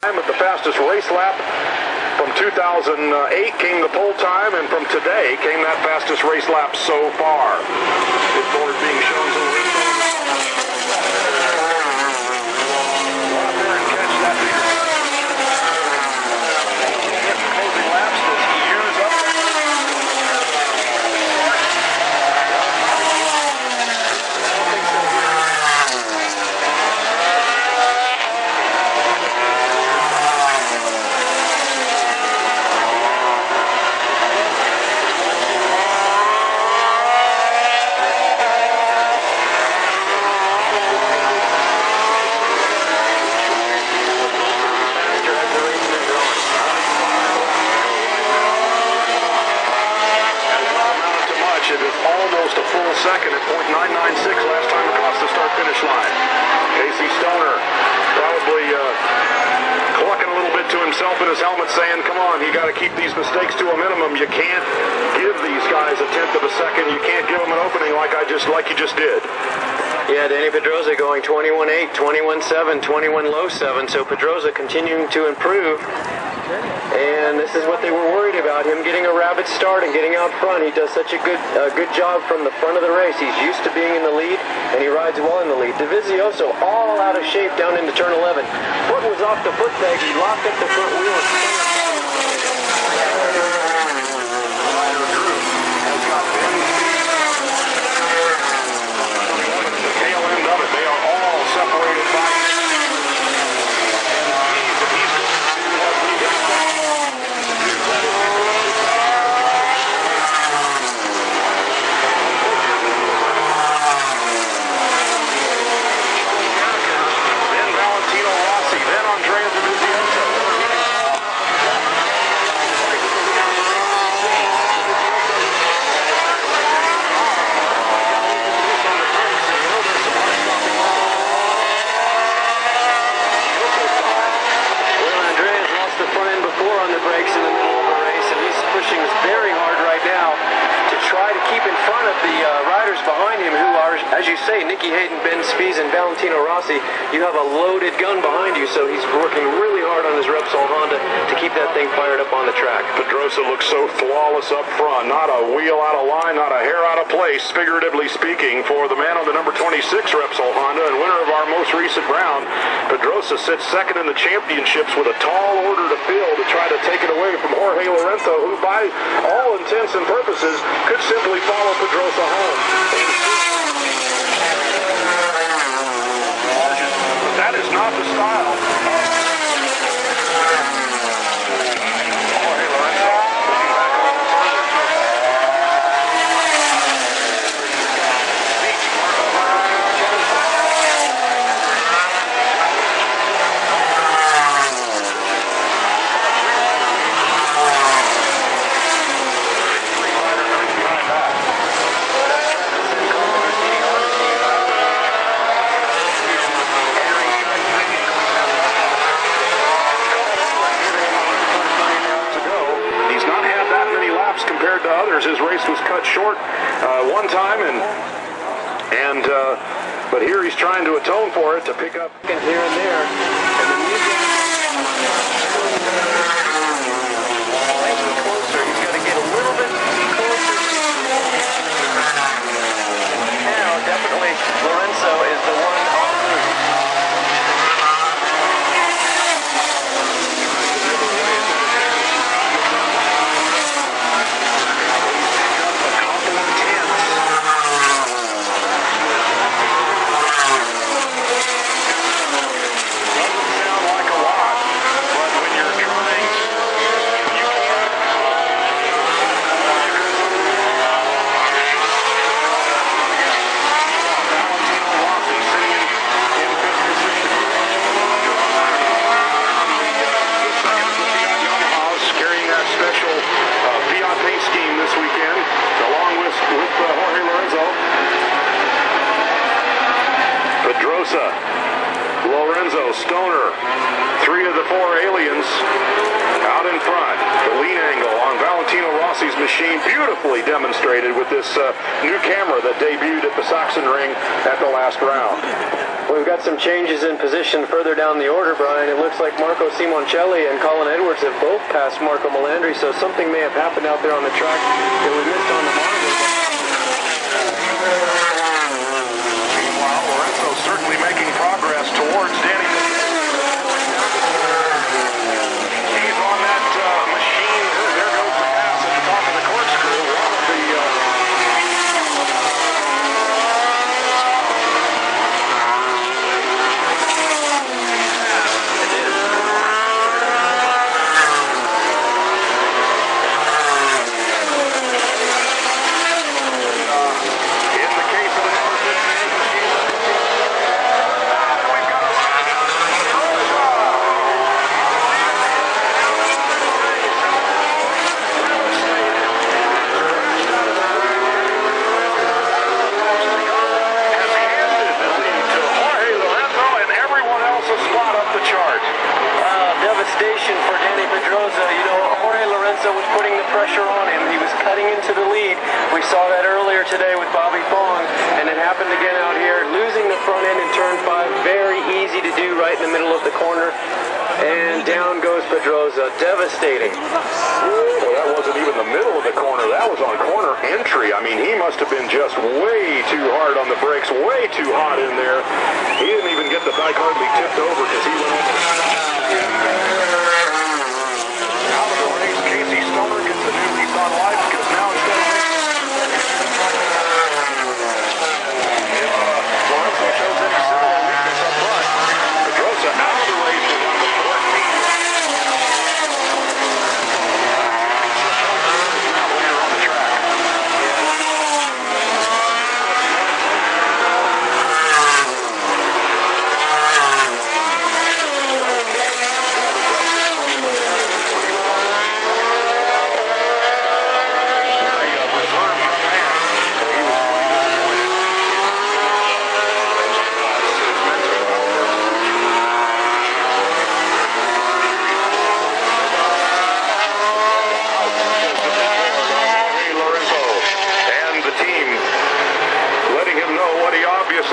At the fastest race lap from 2008 came the pole time, and from today came that fastest race lap so far. This board being shown to the go out there and catch that. Closing laps as he use up. It is almost a full second at .996 last time across the start-finish line. Casey Stoner probably clucking a little bit to himself in his helmet saying, come on, you got to keep these mistakes to a minimum. You can't give these guys a tenth of a second. You can't give them an opening like you just did. Yeah, Danny Pedrosa going 21.8, 21.7, 21 low 7. So Pedrosa continuing to improve. And this is what they were worried about, him getting a rapid start and getting out front. He does such a good job from the front of the race. He's used to being in the lead, and he rides well in the lead. Dovizioso all out of shape down into turn 11. Foot was off the foot peg. He locked up the front wheel. The tail end of it, they are all separated by... You have a loaded gun behind you, so he's working really hard on his Repsol Honda to keep that thing fired up on the track. Pedrosa looks so flawless up front. Not a wheel out of line, not a hair out of place, figuratively speaking, for the man on the number 26 Repsol Honda and winner of our most recent round. Pedrosa sits second in the championships with a tall order to fill to try to take it away from Jorge Lorenzo, who by all intents and purposes could simply follow Pedrosa home. That is not the style. Jorge Lorenzo looking back on the compared to others. His race was cut short one time, but here he's trying to atone for it to pick up here and there. And the music closer. He's got to get a little bit closer. Now, definitely, Lorenzo is the one on the route. Pedrosa, Lorenzo, Stoner, 3 of the 4 aliens. Out in front, the lean angle on Valentino Rossi's machine, beautifully demonstrated with this new camera that debuted at the Sachsenring at the last round. We've got some changes in position further down the order, Brian. It looks like Marco Simoncelli and Colin Edwards have both passed Marco Melandri, so something may have happened out there on the track that we missed on the monitor. Meanwhile, Lorenzo certainly making progress towards Danny. He's on that machine. There goes the pass at the top of the corkscrew. One of the... Devastation for Danny Pedrosa. You know, Jorge Lorenzo was putting the pressure on him. He was cutting into the lead. We saw that earlier today with Bobby Fong, and it happened again out here. Losing the front end in turn 5, very easy to do right in the middle of the corner. And down goes Pedrosa. Devastating. Well, that wasn't even the middle of the corner. That was on corner entry. I mean, he must have been just way too hard on the brakes, way too hot in there. He didn't even get the bike hardly tipped over because he went over. Out of the race, Casey Stoner gets a new lease on life because now instead of Lorenzo shows any similar weakness up front, Pedrosa out of the race is on the 14th. Now the leader on the track.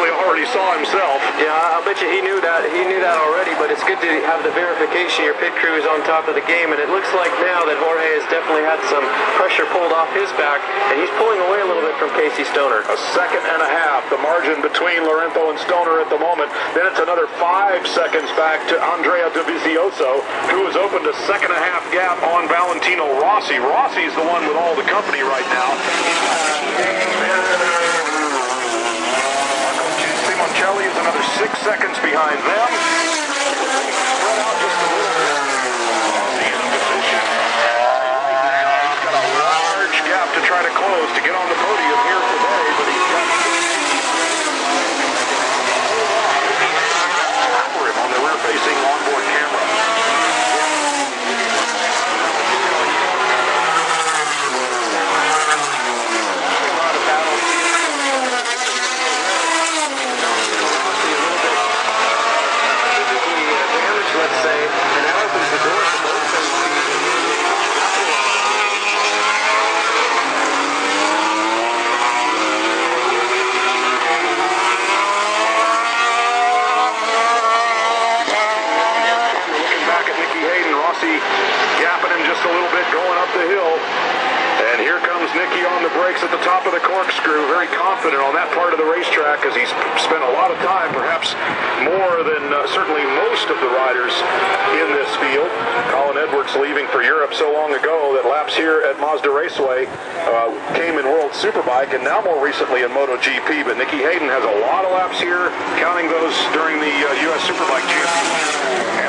Already saw himself. Yeah, I'll bet you he knew that. He knew that already, but it's good to have the verification. Your pit crew is on top of the game, and it looks like now that Jorge has definitely had some pressure pulled off his back, and he's pulling away a little bit from Casey Stoner. A second and a half, the margin between Lorenzo and Stoner at the moment. Then it's another 5 seconds back to Andrea Dovizioso, who has opened a second and a half gap on Valentino Rossi. Rossi's the one with all the company right now. Simoncelli is another 6 seconds behind them. Spread out just a little bit. Rossi's in position. He's got a large gap to try to close to get on the podium here today, but he's got for him on the rear-facing onboard camera. Let's say, and that opens the door to both of them. Looking back at Nicky Hayden, Rossi gapping him just a little bit going up the hill. And here comes Nicky on the brakes at the top of the corkscrew, very confident on that part of the racetrack as he's spent a lot of time, perhaps more than certainly most of the riders in this field. Colin Edwards leaving for Europe so long ago that laps here at Mazda Raceway came in World Superbike and now more recently in MotoGP. But Nicky Hayden has a lot of laps here, counting those during the U.S. Superbike Championship.